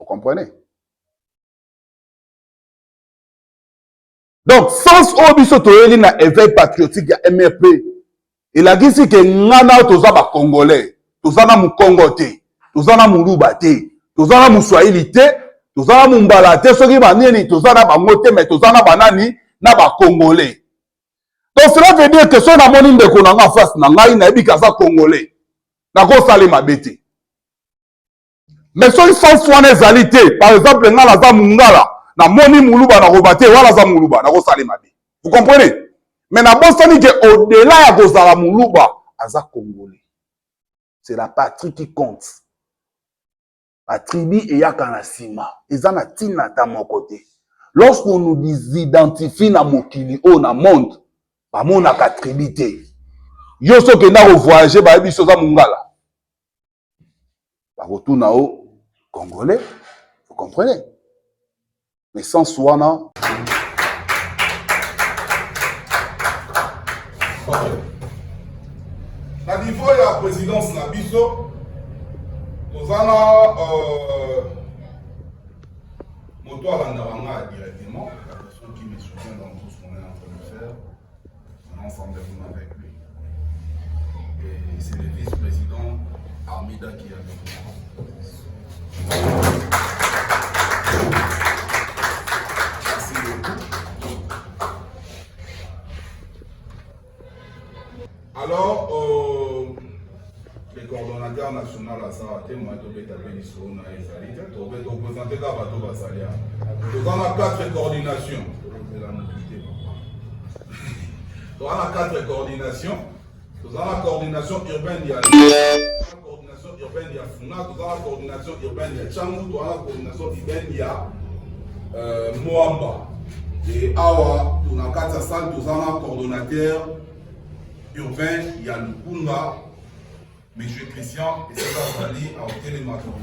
Vous comprenez? Donc, sens obiso toyeli na éveil patriotique ya MRP. Il a dit que ngana toza ba Congolais, toza na Mukongo te, toza na Muluba te, toza na Muswahili te, toza na Mumbala te, soki ba nini toza na bango te, mais toza na banani na ba Congolais. Donc cela veut dire que son amoni ndeko na nga face na ngai na yebi kaza Congolais. Na ko sale mabete. Mais soki sens wana ezali te, par exemple nga na za Mungala, na moni Muluba na robate wala za Muluba na ko sale mabe. Vous comprenez? Mais na bosani que au-delà ya kozala Muluba, aza Congolais. C'est la patrie qui compte. La tribu et yakana sima. Eza na tina ta mon côté. Lorsqu'on nous identifie na mokili o na monde, ba mona ka tribu te. Yo so ke na voyager ba biso za Mungala. Ba retourna au Congolais. Vous comprenez? Mais sans soana na niveau ya présidence na biso tozana moto alandaka nga directement, la personne qui me soutient dans tout ce qu'on est en train de faire, on ensemble avec lui. Et c'est le vice-président Armida qui est avec moi. Merci beaucoup. Alors, le coordonnateur national à Sarate, moi, je vais taper l'issue, on a les alliés, on va te présenter la bateau Bassalia. Nous avons 4 coordinations. Nous avons 4 coordinations. Nous avons la coordination urbaine de la coordination urbaine de Funa, nous avons la coordination urbaine de Tchangou, nous avons la coordination urbaine de Moamba. Et Awa, nous avons 4 salles, nous avons un coordonnateur urbain, il y a Lukunga, M. Christian et César Zali à Hôtel Maton.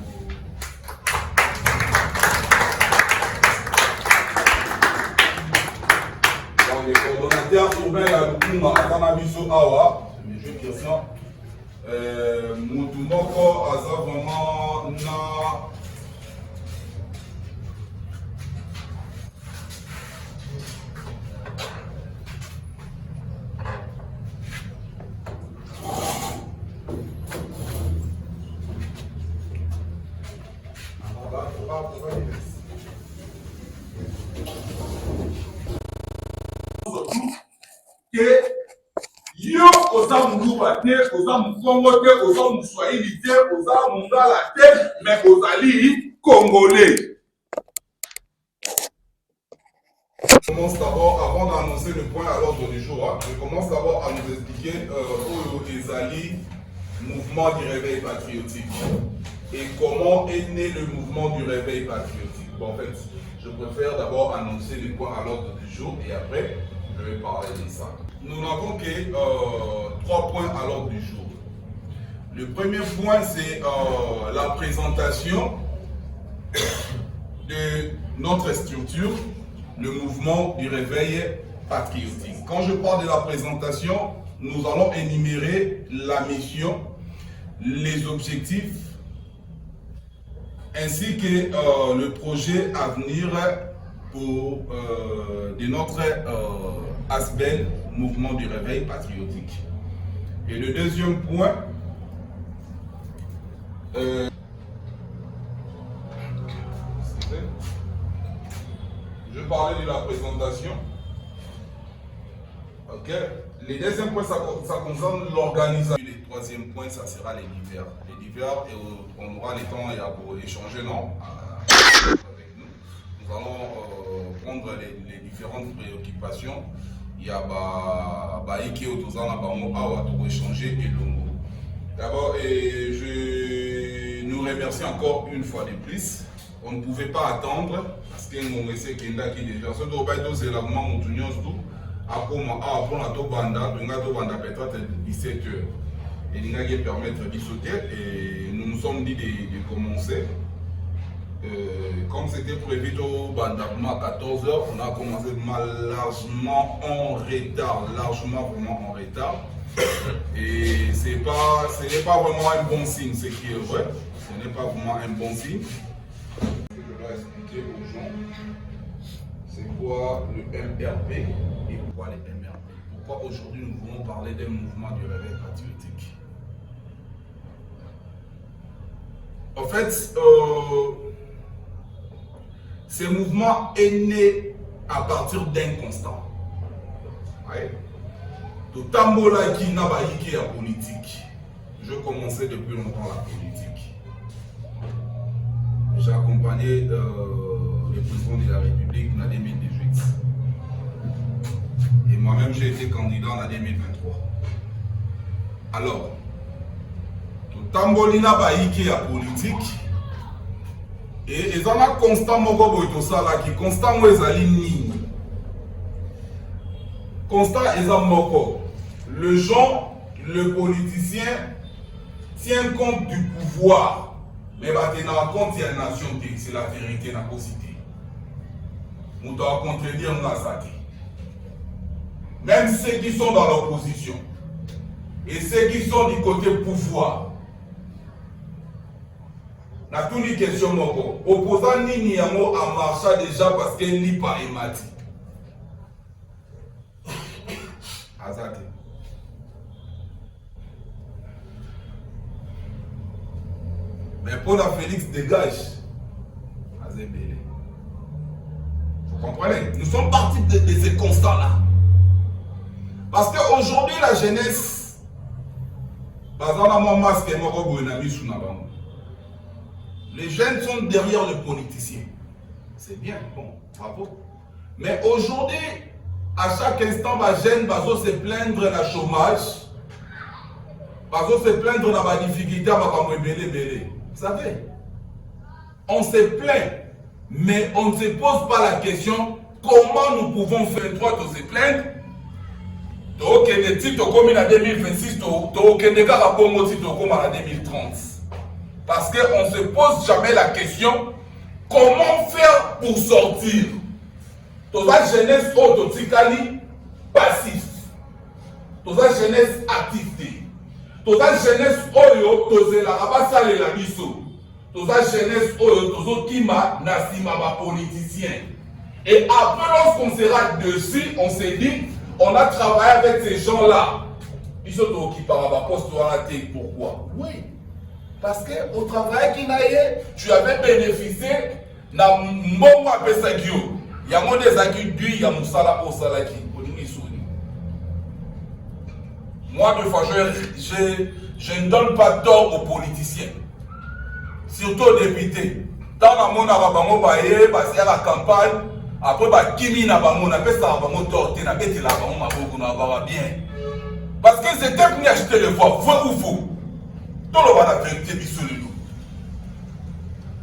Donc les coordonnateurs urbains à Lukunga, à Tanabiso Awa, M. Christian, Moutoumoko, Aza vraiment na. Que yo oza Muluba te, oza Mukongo te, oza Muswahili te, oza Mungala te, mais ozali Congolais. Je commence d'abord, avant d'annoncer le point à l'ordre du jour, je commence d'abord à nous expliquer Ezali, mouvement du réveil patriotique. Et comment est né le mouvement du réveil patriotique. Bon, en fait, je préfère d'abord annoncer les points à l'ordre du jour et après, je vais parler de ça. Nous n'avons que 3 points à l'ordre du jour. Le premier point, c'est la présentation de notre structure, le mouvement du réveil patriotique. Quand je parle de la présentation, nous allons énumérer la mission, les objectifs, ainsi que le projet à venir pour de notre ASBEL, mouvement du réveil patriotique. Et le deuxième point, je parlais de la présentation. Ok. Le deuxième point, ça concerne l'organisation. Le troisième point, ça sera les divers. Les divers, et on aura le temps pour échanger avec nous. Nous allons prendre les différentes préoccupations. Il y a Baïki Otozana Bamo Awa pour échanger et Longo. D'abord, je nous remercie encore une fois de plus. On ne pouvait pas attendre parce que nous essayons Kenda qui déjà. Ce doit c'est la maman Moutounios après la Tobanda, peut-être 17h. Et il n'a qu'à permettre de sauter et nous nous sommes dit de commencer. Comme c'était prévu au Bandama à 14h, on a commencé largement en retard, vraiment en retard. Et ce n'est pas vraiment un bon signe, ce qui est vrai. Ce n'est pas vraiment un bon signe. C'est quoi le MRP et pourquoi les MRP? Pourquoi aujourd'hui nous voulons parler d'un mouvement du réveil patriotique? En fait, ce mouvement est né à partir d'un constat. Ouais. Tout tambola qui n'a pas été en politique. Je commençais depuis longtemps la politique. J'ai accompagné le président de la République en 2018. Et moi-même, j'ai été candidat en 2023. Alors, tout tambolina baïki à politique. Et ils ont un constant mogo tout ça là qui constant où ils alignent. Constant ils ont mogo. Le gens, le politicien tient compte du pouvoir, mais maintenant compte il y a une nation, c'est la vérité n'a pas cité. On doit contredire Nasaki. Même ceux qui sont dans l'opposition et ceux qui sont du côté pouvoir. Na tout les questions moko. Opposant nini yango en marcha déjà parce qu'elle n'y pas émati. Azate. Mais pour la Félix dégage. Azebele. Vous comprenez? Nous sommes partis de ces constats-là. Parce qu'aujourd'hui, la jeunesse, les jeunes sont derrière le politicien. C'est bien, bon, bravo. Mais aujourd'hui, à chaque instant, les jeunes se plaindre de la chômage, se plaindre de la difficulté, vous savez, on se plaint, mais on ne se pose pas la question comment nous pouvons faire droit de se plaindre. Donc, les titres comme en 2026, donc, en 2030. Parce qu'on ne se pose jamais la question comment faire pour sortir. Toute la jeunesse autoticali passif. Toute la jeunesse active. Toute la jeunesse oyo toze la rabasa le la biso. Toute la jeunesse oyo tozo kima nasima ba politicien. Et après lorsqu'on sera dessus, on s'est dit on a travaillé avec ces gens-là. Ils sont qui par la poste à la tête. Pourquoi? Oui. Parce qu'au travail qui n'a tu avais bénéficié d'un bon appel. Il y a des acquis du, il y a Moussala au Salaki. Moi, de fois, je ne donne pas tort aux politiciens. Surtout aux députés. Dans la monde, il y a la campagne. Après, Kimi n'a pas mon appel, ça va mon tort. Tu n'as pas été là, bien. Parce que c'était venu acheter le voix, vrai ou faux. Tout le monde a vérité bisous.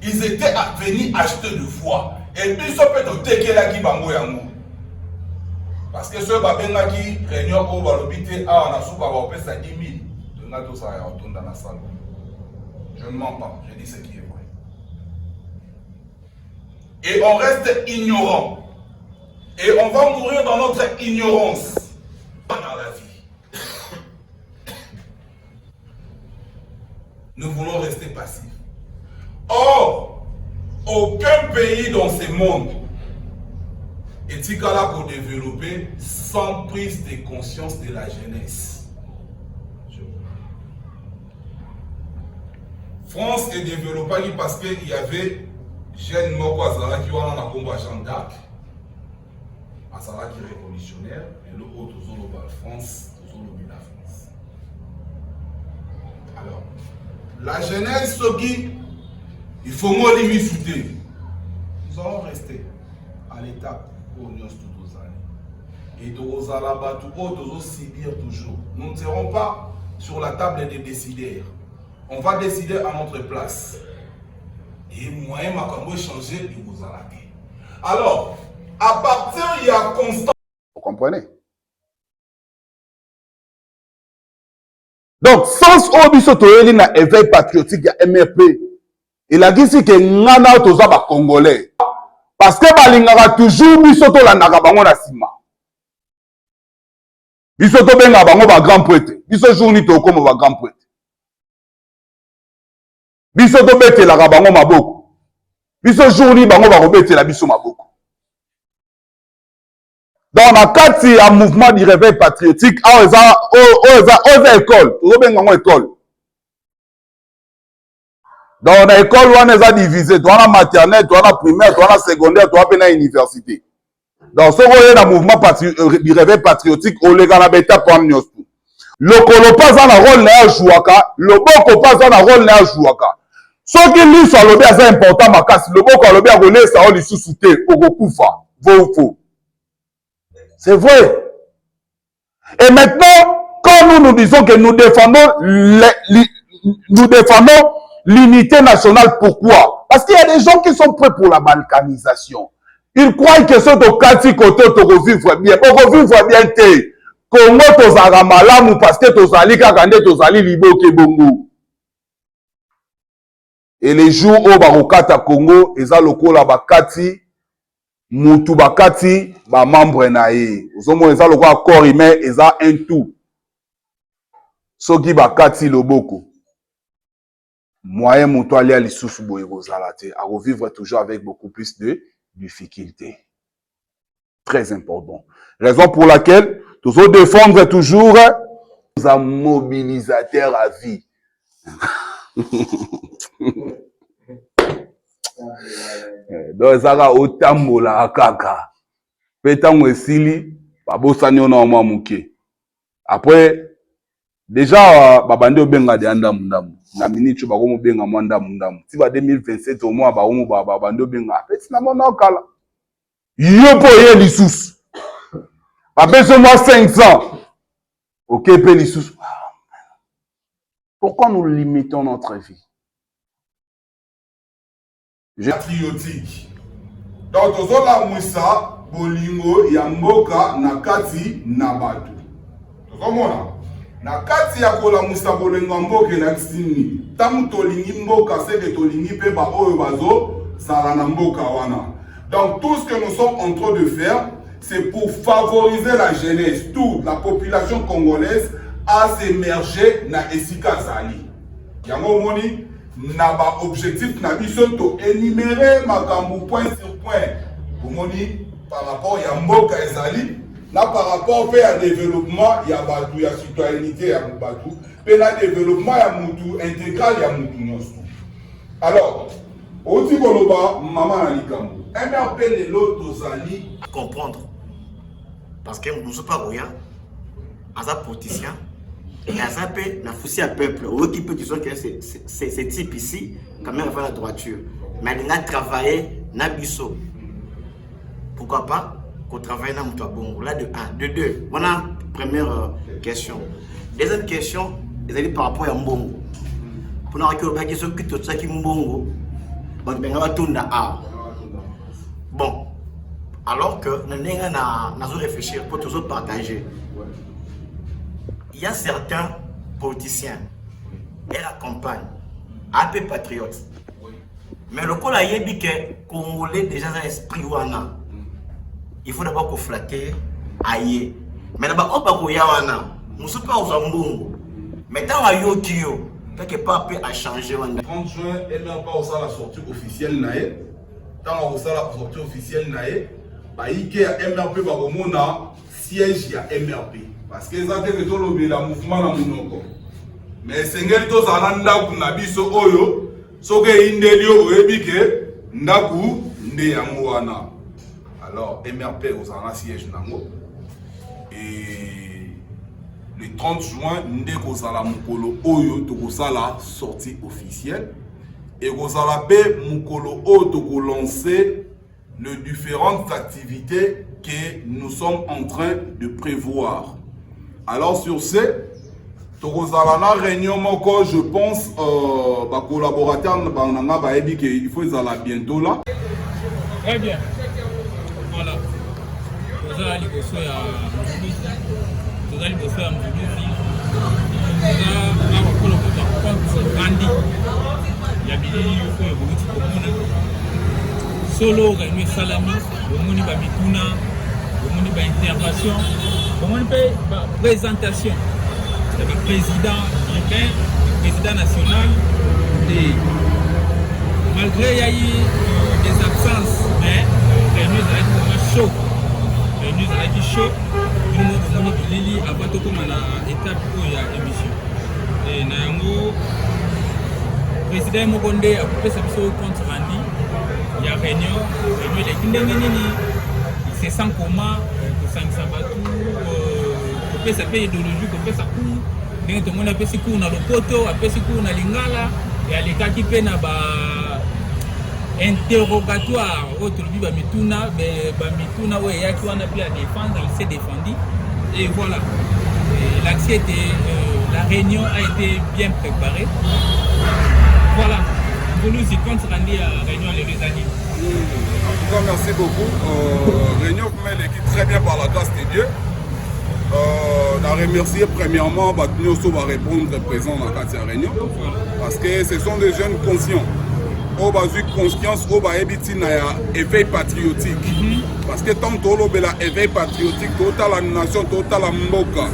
Ils étaient venus acheter le foie. Et puis ils sont peut-être tekelaki bango yango. Parce que ceux qui réunion au balobité a na souba va payer ça 10 000. De na tout ça retourne dans la salle. Je ne mens pas, je dis ce qui est vrai. Et on reste ignorant. Et on va mourir dans notre ignorance. Dans la vie. Nous voulons rester passifs. Or, aucun pays dans ce monde est là pour développer sans prise de conscience de la jeunesse. France est développée parce qu'il y avait Jeanne Mokwazara qui va dans combat Jeanne d'Arc, Azara qui est révolutionnaire, et l'autre la France, la France. Alors, la jeunesse il faut moins les soutenir. Nous allons rester à l'étape pour nous tous les années. Et tous alabats, tous subir toujours. Nous ne serons pas sur la table des décideurs. On va décider à notre place. Et moi, je vais changer de vous arrêter. Alors, à partir, il y a constant. Vous comprenez? Donc, sans obisoto na éveil patriotique ya MRP, il a dit que ngana toza ba congolais parce que balingaka toujours bisoto la naka bango na sima. Bisoto benga bango ba grand prêtre. Biso journée to comme ba grand prêtre. Bisoto bete la bango maboko. Biso journée bango ba robete la biso maboko. Dans la carte il y a un mouvement du réveil patriotique aux écoles, école. Dans l'école on est divisé, dans la maternelle, dans la primaire, dans la secondaire, dans la université. Dans ce rôle un mouvement du réveil patriotique au légal beta pour nous. Le colo pas dans le rôle na jouaka, le boko pas dans le rôle na jouaka. Ce qui lui soit le bien c'est important ma casse, le boko le bien relais ça on lui sous-souté au kufa, faux. C'est vrai. Et maintenant, quand nous disons que nous défendons l'unité nationale, pourquoi? Parce qu'il y a des gens qui sont prêts pour la balkanisation. Ils croient que ceux de quatre côtés te revivre bien. Pour revivre bien, Congo tozala malamu parce que tozali kakande tozali liboke bongo. Et les jours où barokata Congo, eza lokola bakati mutu bakati ba membre na ye. Ozomo eza lokola corps humain eza un tout. Soki bakati loboko. Moyen mutu ali ali lisusu boye kozala te, à revivre toujours avec beaucoup plus de difficultés. Très important. Raison pour laquelle nous devons défendre toujours un mobilisateur à vie. Donc ça otambola kaka. Petango esili babosani ona mwa muke. Après déjà babande obenga de ndamu na minute bakomo benga mwa ndamu. Si ba 2027 au moins baomo babande obenga. Petit na mona kala. Yo poye lisusu. Babeso-moi 500. Ok, Pélissus. Pourquoi nous limitons notre vie? Patriotique. Donc, tozo la moussa, bolingo, yamboka, nakati, nabatu. Tozo mona. Nakati ya kola moussa, bolingo, mboke, nakisini. Tamu tolingi mboka, seke tolingi peba oyo bazo, sarana mboka wana. Donc, tout ce que nous sommes en train de faire, c'est pour favoriser la jeunesse, toute la population congolaise à s'émerger na esika zali. Yango moni na ba objectif na biso to énumérer makambu point sur point. Moni par rapport ya mboka ezali, na par rapport à développement ya batu ya citoyenneté ya batu, pe na développement ya mutu intégral ya mutu nyonso. Alors, oti koloba mama na likambo. MRP lelo tozali comprendre. Parce que nous ne sommes pas rien, as un politicien, et as un peu, n'a foutu un peuple, ou qui peut dire que c'est type ici, quand même avant la droiture. Mais il a travaillé, n'a biso. Pourquoi pas qu'on travaille dans le bon. Là, de 1. De 2, voilà première question. Deuxième question, c'est par rapport à Mbongo. Pour nous recueillir la question que tout ça qui Mbongo, on va tourner à. Bon. Alors que nous avons réfléchi pour toujours partager. Il y a certains politiciens et la campagne, un peu patriotes. Mais le coup là, il dit que les Congolais déjà dans l'esprit wana. Il faut d'abord qu'on flatte aïe. Mais d'abord on va wana. Nous sommes pas aux ambongo. Mais tant à yotio, quelque part peut à changer wana. 30 juin, elle n'a pas osé la sortie officielle naïe. Tant on osé la sortie officielle naïe. Il y a MRP Bagomona, siège ya MRP. Parce que ça fait que tout le mouvement na monoko. Mais c'est ngel to zalanda kuna biso oyo, soke indelio oebike ndaku nde yango wana. Alors MRP ozana siège nango. Et le 30 juin nde kozala mukolo oyo to kozala sortie officielle et kozala pe mukolo oyo to ko lancer les différentes activités que nous sommes en train de prévoir. Alors sur ce, Tokozalana réunion moko, je pense, bah collaborateur banana ba ebi que il faut aller bientôt là. Très bien. Voilà. Vous allez bosser à vous allez bosser à Moulouzi. Il y a bien eu solo réunion salami, le moni ba mituna, le moni ba intervention, le moni ba présentation. Le président urbain, le président national, et malgré tokoma na étape oyo ya émission na yango président moko nde akopesa biso compte rendu ya réunion eleki ndenge nini se sent comment kosangisa bato kopesa mpe idéologie kopesa cour ndenge tomoni apesi cour na lopoto apesi cour na lingala alekaki mpe na interrogatoire oyo tolobi bamituna oyo eyaki wana mpe à défendre, il s'est défendu et voilà. L'accès était, la réunion a été bien préparée. Voilà, pour nous, c'est compte rendu à la réunion les années. En tout cas, merci beaucoup. Réunion pour l'équipe très bien par la grâce de Dieu. On a remercié premièrement Batnioso va répondre présent dans la réunion parce que ce sont des jeunes conscients. On a eu conscience, on a eu éveil patriotique. Parce que tant que l'on a éveil patriotique, total la nation, total la mboka,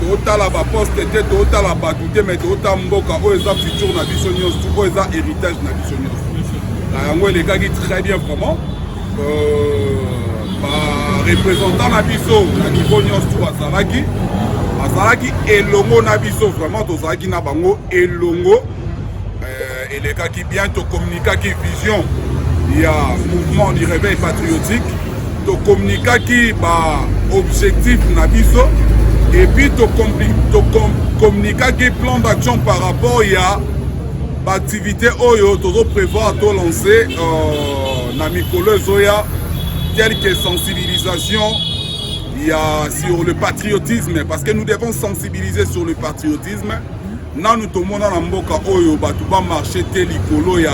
total la poste, total la batouté, mais total mboka, on a futur na bisonios, on a héritage na bisonios. On les gars qui très bien vraiment. Représentant na biso na niveau nyonso azalaki elongo na biso vraiment tozalaki na bango elongo elekaki bien tokommunikaki vision ya mouvement du réveil patriotique tokommunikaki objectif na biso et puis tokommunikaki plan d'action par rapport ya activité oyo tozo prévoir to lancer na mikolo zoya quelques sensibilisations il y a sur le patriotisme parce que nous devons sensibiliser sur le patriotisme. Nous tomons dans la mboka oyo batu ba marché te likolo ya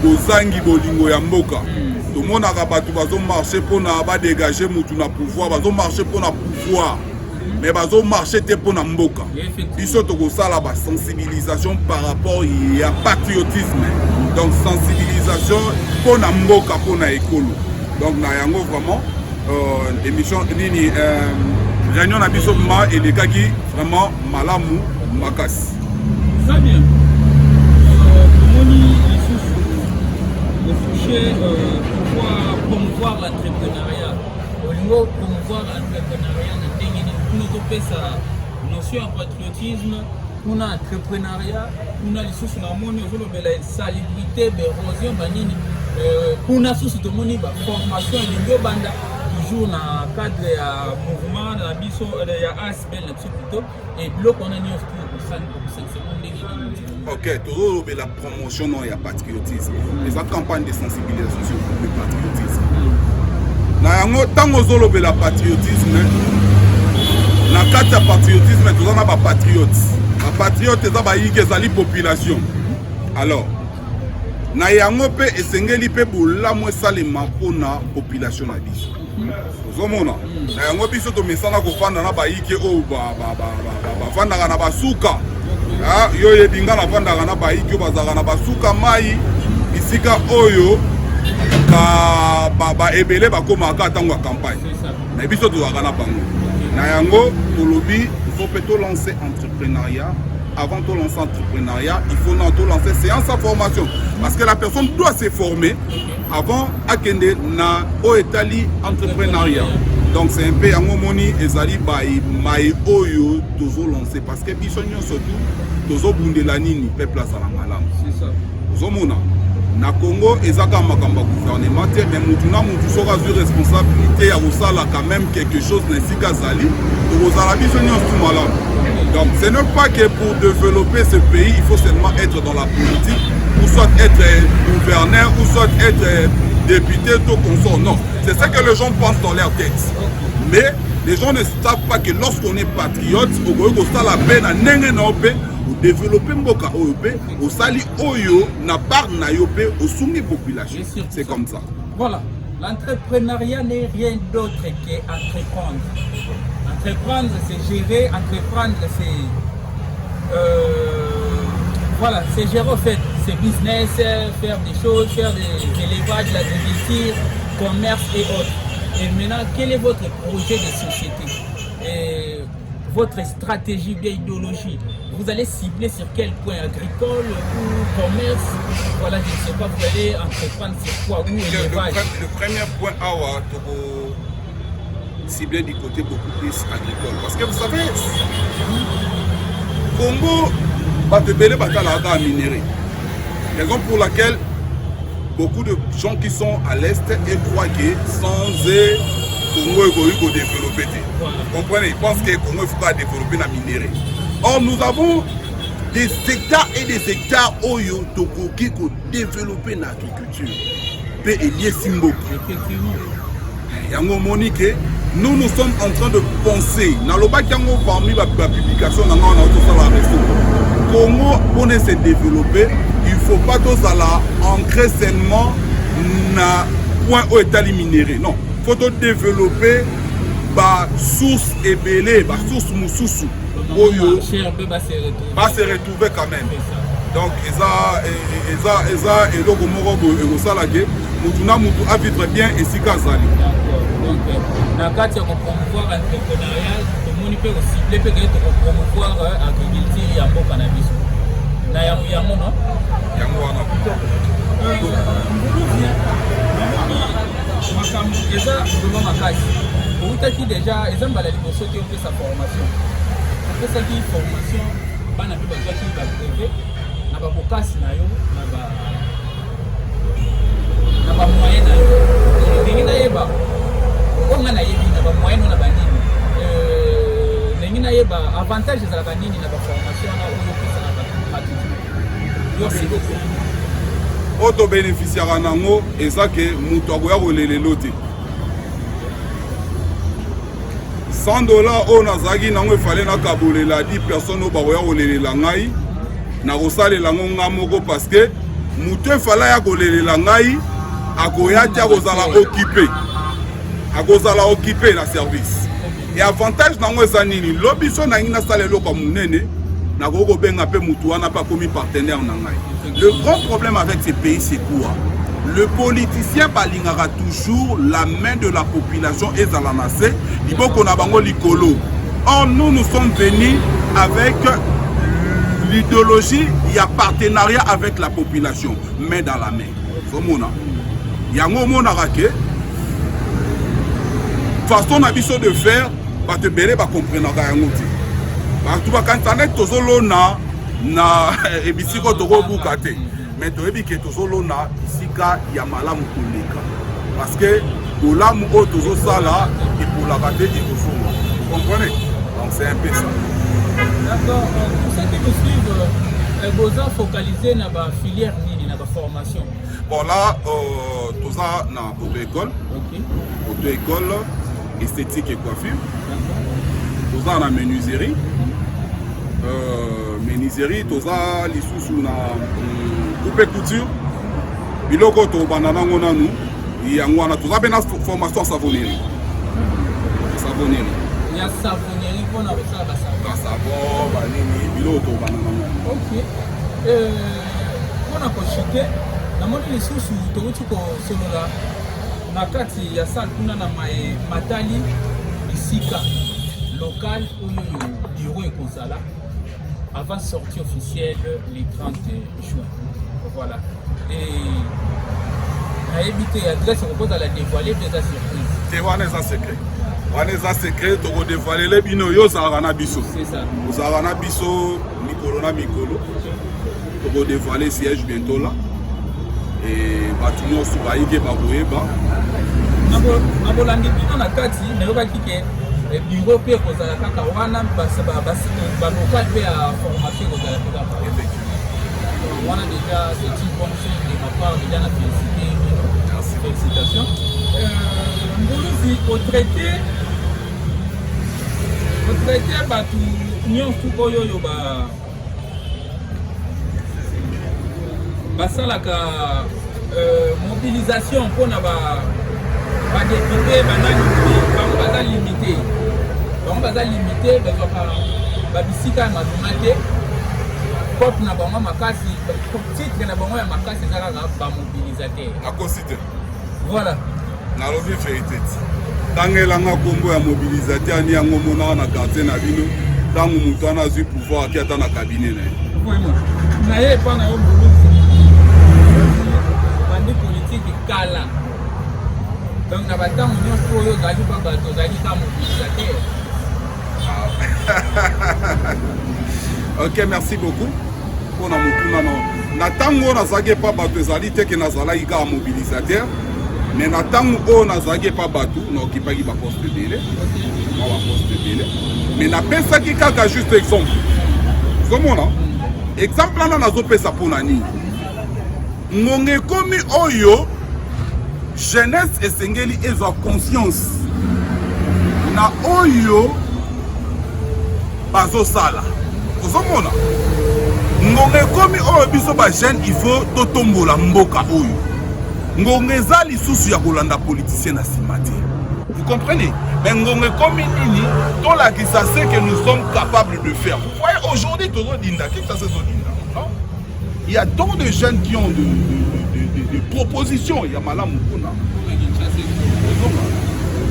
bozangi bolingo ya mboka. Tout le monde a batu bazo marché pour na ba dégager mutu na pouvoir, bazo marché pour na pouvoir. Mais bazo marché te pour na mboka. Biso toko sala ba sensibilisation par rapport ya patriotisme. Donc sensibilisation pour na mboka pour na écolo. Donc na yango vraiment émission nini réunion na biso ma et les gars qui vraiment malamu makasi. Très bien. Moni le sujet pouvoir promouvoir l'entrepreneuriat. Au niveau promouvoir l'entrepreneuriat na ndenge ni kuno pesa notion ya patriotisme kuna entrepreneuriat kuna lisusu na moni ozolobela salubrité d'érosion banini kuna susu tomoni ba formation elingo banda toujours na cadre ya mouvement na biso ya ASBL na biso plutôt et bloc on a mis ok, toujours la promotion non ya patriotisme les campagnes de sensibilisation sur le patriotisme na yango tango zolobe la patriotisme na kati ya patriotisme tozana ba patriote eza bayike ezali population alors na yango pe esengeli pe bolamu esalema mpona population na biso ozomona na yango biso tomesana kofanda na bayike oyo bafandaka na basuka yo yebinga nafandaka na bayike oyo bazalaka na basuka mai bisika oyo ebele bakomaka ntango ya campagne na biso tozalaka na bango na yango tolobi faut pe to lancer entrepreneuriat. Avant de lancer l'entrepreneuriat, il faut lancer séance à formation. Parce que la personne doit se former avant de na oetali entrepreneuriat. Donc c'est un peu en moni ezali bai mai oyo tozo lancer parce que bisonyo surtout tozo bundela nini peuple azala malamu. C'est ça. Ozomona na Congo ezaka makamba gouvernement mais mutuna mutu soka zu responsabilité ya osala quand même quelque chose ainsi qu'azali tozala bisonyo tout malamu. Donc ce n'est pas que pour développer ce pays, il faut seulement être dans la politique, ou soit être gouverneur, ou soit être député, tout consort. Non, c'est ça que les gens pensent dans leur tête. Mais les gens ne savent pas que lorsqu'on est patriote, on peut la peine à développer mboka oyope, au sali oyo na part na yope au soumis population. C'est comme ça. Voilà. L'entrepreneuriat n'est rien d'autre qu'entreprendre. Entreprendre, c'est gérer. Entreprendre, c'est voilà, c'est gérer en fait, c'est business, faire des choses, faire des élevages, l'agriculture, commerce et autres. Et maintenant, quel est votre projet de société et votre stratégie, bien idéologie? Vous allez cibler sur quel point, agricole ou commerce? Voilà, je ne sais pas, vous allez entreprendre sur quoi ou élevage? Le premier point, ciblé du côté beaucoup plus agricole. Parce que vous savez, Congo va te belé la minerie. Raison pour laquelle beaucoup de gens qui sont à l'Est et croient que sans eux, Congo est développé. Vous comprenez? Ils pensent que Congo il faut développer la minerie. Or, nous avons des hectares et des hectares Oyo Tokoki pour développer l'agriculture. Et lié Simbo. Yango Monique, nous sommes en train de penser. Dans le bac parmi la publication, dans la réseau. Congo, pour se développer, il ne faut pas tous ancrer seulement na point où est minéré. Non, il faut développer ba source ébélée, ba source moussousou. Oyo va se retrouver quand même. Donc, et donc au salagé, mutuna mutu a vivre bien et si kazali. Donc, dans le cadre de promouvoir l'entrepreneuriat, tout le monde peut aussi promouvoir l'agriculture et le cannabis. Na yango non? Yango wana. Déjà, devant ma case, vous avez déjà, ils ont fait sa formation. Après ça, une formation, on a besoin de la brevet, on a pas on a moyen avantage de la formation auto bénéficiaire nango et ça que mutogoya rolele loté $100 on azaki nango il fallait na kabolela 10 personnes au bagoya rolelela ngai na rosalela ngonga moko parce que muto il fallait ya kolelela ngai akoya tia kozala occupé la service et avantage nango eza nini lobiso na ngina salelo kwa munene na koko benga pe mutu wana pa komi partenaire na ngai. Le grand problème avec ces pays c'est quoi? Le politicien balingara toujours la main de la population et za la nase liboko na bango likolo. Or nous sommes venus avec l'idéologie, il y a partenariat avec la population, main dans la main. Somona. Yango mona rake façon nabiso de faire ba te belé ba comprendre yango ti. Ba tu ba internet tozolona na ebisiko toko bukate. Mais to ebi ke tozolona isika ya malamu koleka. Parce que olamu o tozo sala et pour la rater et tozola. Vous comprenez? Donc c'est un peu ça. D'accord. Pour ceux qui nous suivent, vous avez focalisé dans la filière nini, dans la formation. Bon là, tout ça dans auto-école, auto-école, esthétique et coiffure. Tout ça dans la menuiserie. Menuiserie, tout ça, les sous na coupe couture. Biloko to banana ngona nous. Yangwana tout ça ben formation savonnerie. Savonnerie. Il y a savonnerie pour na ça ba savon, ba nini, biloko banana. OK. On a coché na moni lisusu tokuti ko solola na kati ya salle kuna na matali isika local oyo bureau et konsala avant sortie officielle le 30 juin. Voilà. Et na évité adresse repose à la dévoiler des surprises. C'est wana secret. Wana secret to dévoiler les bino yo za biso. C'est ça. Vous avez biso mikolo na mikolo. To dévoiler siège bientôt là. Et bâtiment sous baïge baboyeba. Nabolandi bino na kati nayokaki ke bureau pe kozala kaka wana ba local pe à formation kozala kaka. Effectivement. Wana déjà c'est une bonne chose de ma part déjà na félicité. Merci. Félicitations. Mbuluzi au traité batu nyonso oyo yo ba basalaka mobilisation pour na ba député baza limité ba bisika mazumate pop na bango makasi titre na bango ya makasi ezaka ba mobilisateur akosite. Voilà. Na lobi vérité. Tangelanga kombo ya mobilisateur ni yango mona na quartier na bino tangu mutu ana zui pouvoir ki ata na cabinet na ye. Vraiment. Na ye pa na yo mbuluzi. Bandi politique kala. Donc, na batango nyonso oyo ozali pa bato ozali ka mobilisateur. Ok, merci beaucoup. On a na tango nazaki pa bato ezali te ke nazalaki kaka mobilisateur, mais na tango oyo nazalaki pa bato naokipaki baposte ebele, mais napesaki kaka juste exemple. Ozomona exemple wana nazopesa mpona nini? Ngonga ekomi oyo jeunesse esengeli ezwa conscience na oyo bazosala. Ozomona ngonga ekomi oyo biso ba jeune il faut totombola mboka oyo. Ngonga eza lisusu ya kolanda politicien na nsima te. Vous comprenez? Mais ngonga ekomi nini tolakisa ce que nous sommes capables de faire. Vous voyez aujourd'hui tozodinda kika sezodinda, non? Il y a tant de jeunes qui ont de propositions. Il y a Malam Mukuna.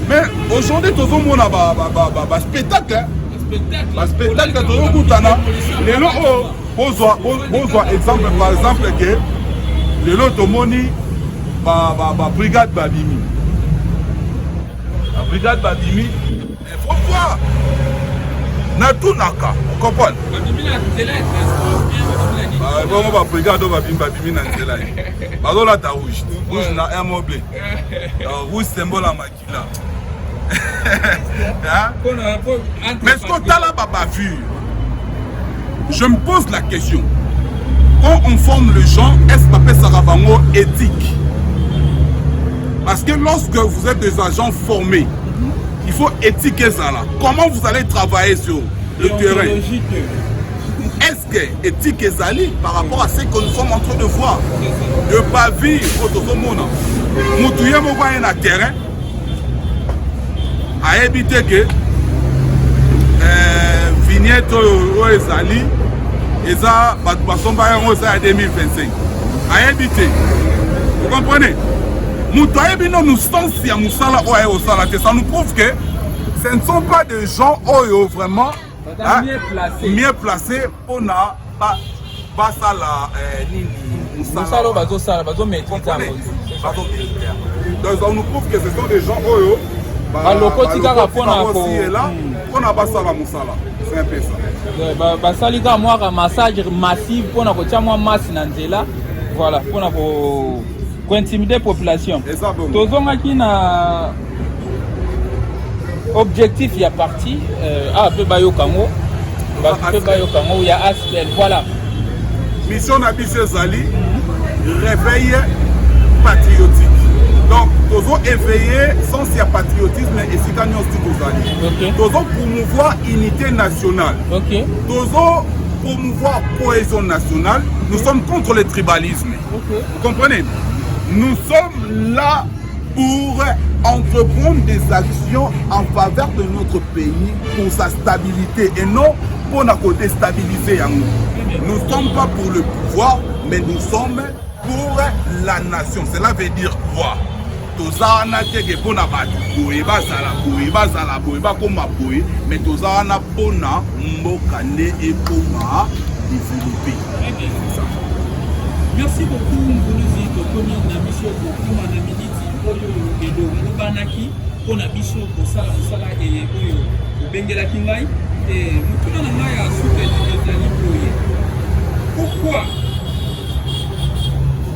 Mais aujourd'hui tozomona ba spectacle. Spectacle tozokutana lelo oyo bozwa exemple par exemple que lelo tomoni ba brigade babimi. La brigade babimi, il faut voir na tunaka, vous comprenez? Babimi na nzela ya transport bien bon ba brigade babimi na nzela. Bazola ta rouge na un mobile. Rouge symbole à makila. Mais est-ce que tu as la bavure? Je me pose la question. Quand on forme le gens, est-ce qu'on appelle ça rabango éthique? Parce que lorsque vous êtes des agents formés, il faut éthiquer ça là. Comment vous allez travailler sur le terrain? Est-ce que éthique est allée par rapport à ce que nous sommes en train de voir? De pas vivre au monde. Nous devons voir un terrain. À éviter que vignette aux ezali et ça basomba à 2025 à éviter. Vous comprenez? Nous sommes si à Moussala ou ça nous prouve que ce ne sont pas des gens vraiment mieux placés pour ne pas ça la Moussala bazosala bazomettre. Donc on nous prouve que ce sont des gens c'est un peu ça. Basali ka moi massage massif pour na kotia moi masse na nzela. Voilà, pour na ko intimider population. Tozonga ki na objectif ya parti peu bayo kango. Peu bayo kango ya aspect. Voilà. Mission na biso zali réveil patriotique. Donc, nous avons éveillé sans ce patriotisme et si nous avons promouvoir l'unité nationale. Nous avons promouvoir la cohésion nationale. Nous sommes contre le tribalisme. Vous comprenez? Nous sommes là pour entreprendre des actions en faveur de notre pays pour sa stabilité et non pour nous déstabiliser. Nous ne sommes pas pour le pouvoir, mais nous sommes pour la nation. Cela veut dire quoi? Tozana teke pona batu boye bazala koma boye mais tozana pona mboka ne ekoma développer. Merci beaucoup Mbuluzi Tokomi na mission pour na miniti oyo edo mubanaki pona biso kosala mosala et oyo obengela kingai et mutuna na ngai ya suka ezali boye. Pourquoi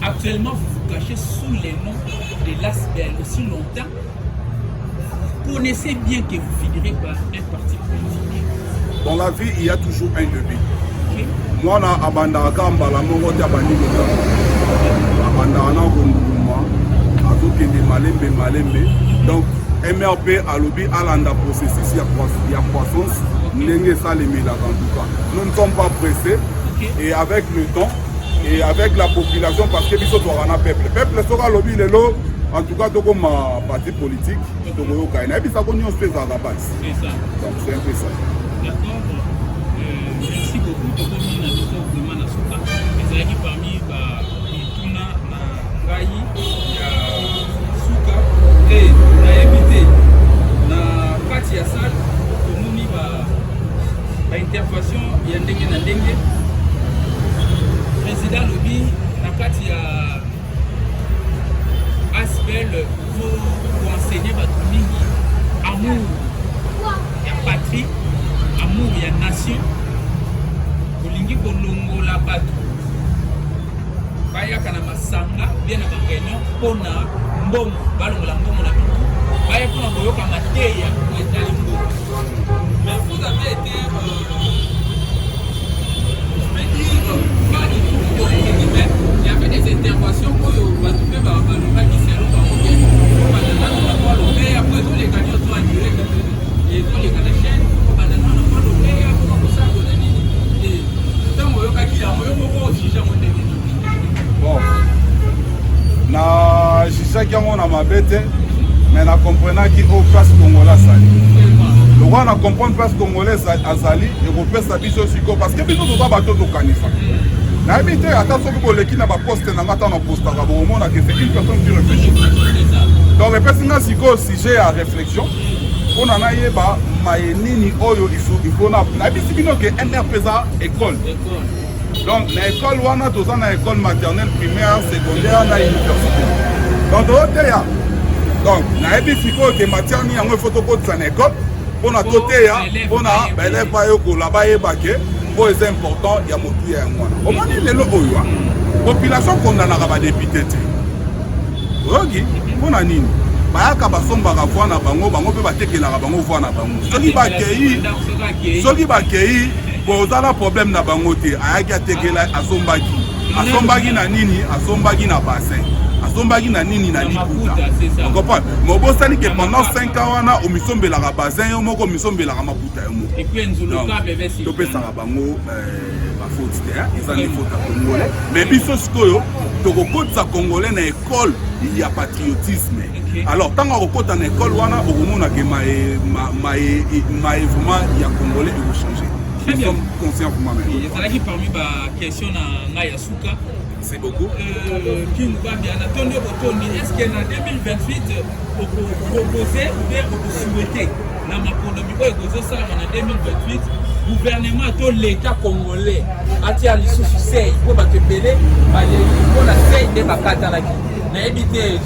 actuellement vous vous cachez sous les noms de l'ASBEL aussi longtemps? Vous connaissez bien que vous finirez par un parti politique. Dans la vie, il y a toujours un début. Moi, je suis abandonné mbala moko te abandi abandana konduma azokende malembe. Donc MRP alobi alanda processus ya croissance ndenge salemela en tout cas. Nous ne sommes pas pressés et avec le temps et avec la population parce que biso toana peuple sera lobby lelo en tout cas comme parti politique tokoyoka na bisa ko nyonso pesa la base. Donc c'est un peu ça. D'accord. Merci beaucoup pour venir na biso vraiment na suka. Ezali parmi ba ituna na ngai ya suka et na éviter na kati ya salle tomoni ba intervention ya ndenge na ndenge. Président Lobby, la partie ASBEL, vous politicien olingi kolongola bato bayaka na masanga bien na réunion pona mbongo balongola mbongo na bitu baya pona koyoka mateya etali mbongo. Mais vous avez été je vais dire pas du tout politique, mais il y avait des interventions où bato pe baloba kiselo bango bien banana na kwa lobe après tous les gagnants sont en direct et tous les chaînes banana na kwa lobe pour kosa na nini et tant moyoka ki ya moyoko aussi jamais ndenge. Bon, na jisaki yango na mabete, mais na comprenaki au place congolais sali. Le roi na comprendre place congolais azali et repesa biso siko parce que biso toza bato to kanisa. Na habité ata soki boleki na ba poste na ngata na postaka bo mona que c'est une personne qui réfléchit. Donc repesa na siko sujet à réflexion. On en a yeba mayenini oyo il faut na bisi bino que MRP za école. Donc l'école wana toza na école maternelle, primaire, secondaire na université. Donc toteya. Donc na ebi siko ke matière ni yango faut tokotisa na école pona toteya pona élève ba yoko la ba yebake po c'est important ya motu ya ngwana. Omoni lelo oyo population kondanaka ba député te. Ogi pona nini? Bayaka basombaka voix na bango bango pe batekelaka bango voix na bango. Soki bakei bozala problème na bango te ayaki atekela asombaki na nini asombaki na bassin asombaki na nini na liputa on comprend mais obosali que pendant 5 ans wana omisombelaka bassin yo moko omisombelaka maputa yo moko et puis nzuluka bébé si topesaka bango bafaute te ezali faute ya congolais mais biso sikoyo tokokotisa congolais na école il y a patriotisme. Alors tant qu'on côté en école wana okomona ke vraiment il y a congolais qui vont changer. Nous sommes conscients pour moi-même. Il y a parmi les questions na Yasuka. C'est beaucoup. Qui nous va bien attendre est-ce qu'en 2028 on peut proposer ou bien on peut souhaiter la macronomie pour exposer ça en 2028 gouvernement de l'État congolais a tia lisusu sei pour batepele ba pour la sei de bakata na ki na éviter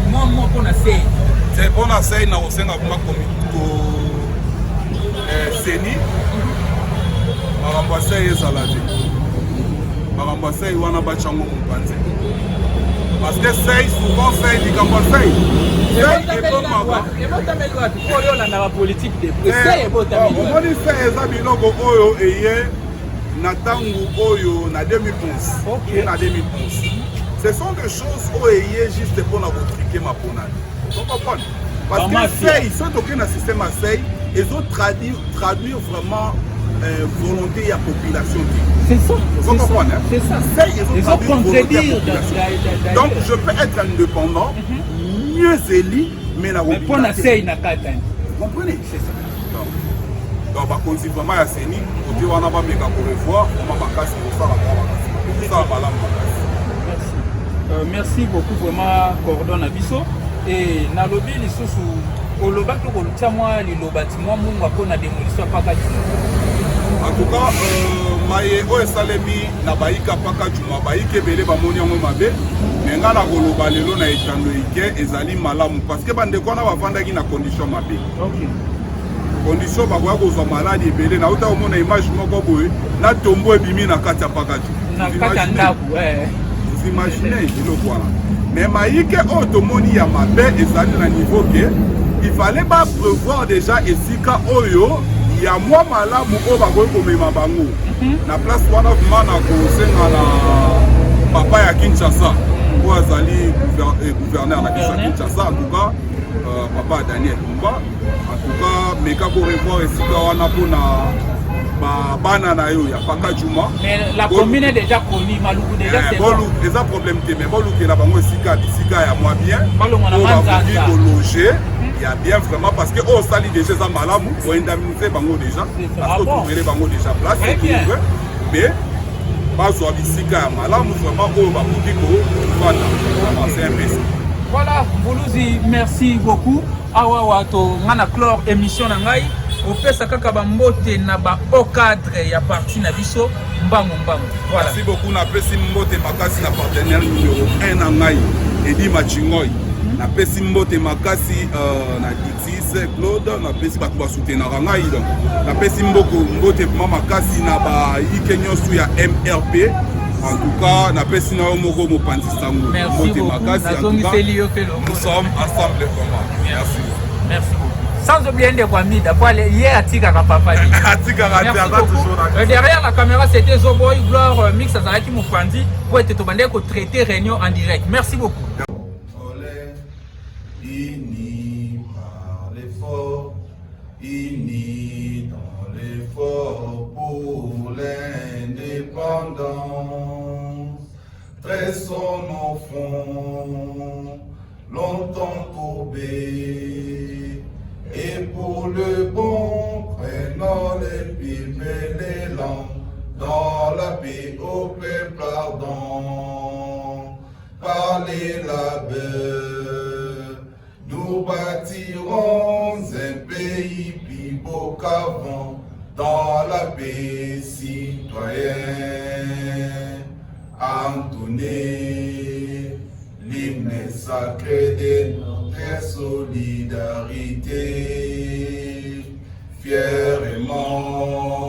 moi pour la sei c'est pour la sei na osenga kuma komito seni Marambasei ezaladi. Marambasei wana bachango mpanze. Parce que c'est souvent c'est du Cambasei. C'est la politique de c'est on dit c'est ezabiloko oyo eye na tangu oyo na 2011. OK na 2011. Ce sont des choses oyo eye juste pour na retriquer ma ponade. Vous comprenez? Parce que c'est ils sont aucun système à sei ils ont traduire vraiment volonté de la population. C'est ça. Vous comprenez? C'est ça. Ils ont contredire. Donc je peux être indépendant, mieux élu, mais la population. Mais pour la CEI n'a pas atteint. Vous comprenez? C'est ça. Donc par contre, si vraiment il y a CENI, côté on a pas méga pour revoir, on va pas casser pour ça. Merci beaucoup vraiment Cordon Abisso et Nalobi lisusu oloba to kolutia mwa lilobati mwa mungu akona démolition paka. En tout cas, maye o esalemi na baika paka juma baike belé bamoni yango mabe mais nga na koloba lelo na etando ike ezali malamu parce que bande kona bavandaki na condition mabe. OK. Condition ba kwa kozwa maladi belé na uta omona image moko boye na tombo ebimi na kati ya paka juma. Na kati ya ndaku Vous imaginez biloko wana. Mais maike o tomoni ya mabe ezali na niveau que il fallait pas prévoir déjà esika oyo ya mwa malamu o bakoki komema bango na place wana vraiment na kosenga na papa ya Kinshasa po azali gouverneur na Kinshasa en tout cas papa Daniel Lumba en tout cas meka ko revoir esika wana pona bana na yo ya paka juma mais la commune est déjà connue Maluku déjà c'est bon les problème te mais bolu ke la bango esika ya moi bien bolu na manzaka loger. Il y a bien vraiment parce que au sali déjà ça malamu pour indemniser bango déjà parce que trouver bango déjà place mais pas soit bisika malamu vraiment au bakudiko voilà c'est un peu. Voilà Mbuluzi merci beaucoup awa wato ngana clore émission na ngai opesa kaka ba mbote na ba au cadre ya parti na biso mbango voilà merci beaucoup na pesi mbote makasi na partenaire numéro 1 na ngai Edi Machingoy na pesi mbote makasi na Ditis José Claude, napesi bato basoutenaka ngai donc napesi mbote mama makasi na baike nyonso ya MRP. En tout cas, napesi na yo moko mopanzi sango. Merci beaucoup. Nous sommes ensemble comment. Merci. Merci beaucoup. Sans oublier de Kwamida, pour aller hier à Tigara Papa. Derrière la caméra, c'était Zoboy, Gloire, Mix, Azaraki Moufandi, pour être demandé qu'on traiter réunion en direct. Merci beaucoup. Unis par l'effort, unis dans l'effort pour l'indépendance. Tressons nos fronts, longtemps courbés. Et pour le bon, prenons les pipes et l'élan, dans la paix au peuple ardent. Par les labeurs, nous bâtirons un pays plus beau qu'avant, dans la paix citoyenne. Entonner l'hymne sacré de notre solidarité, fièrement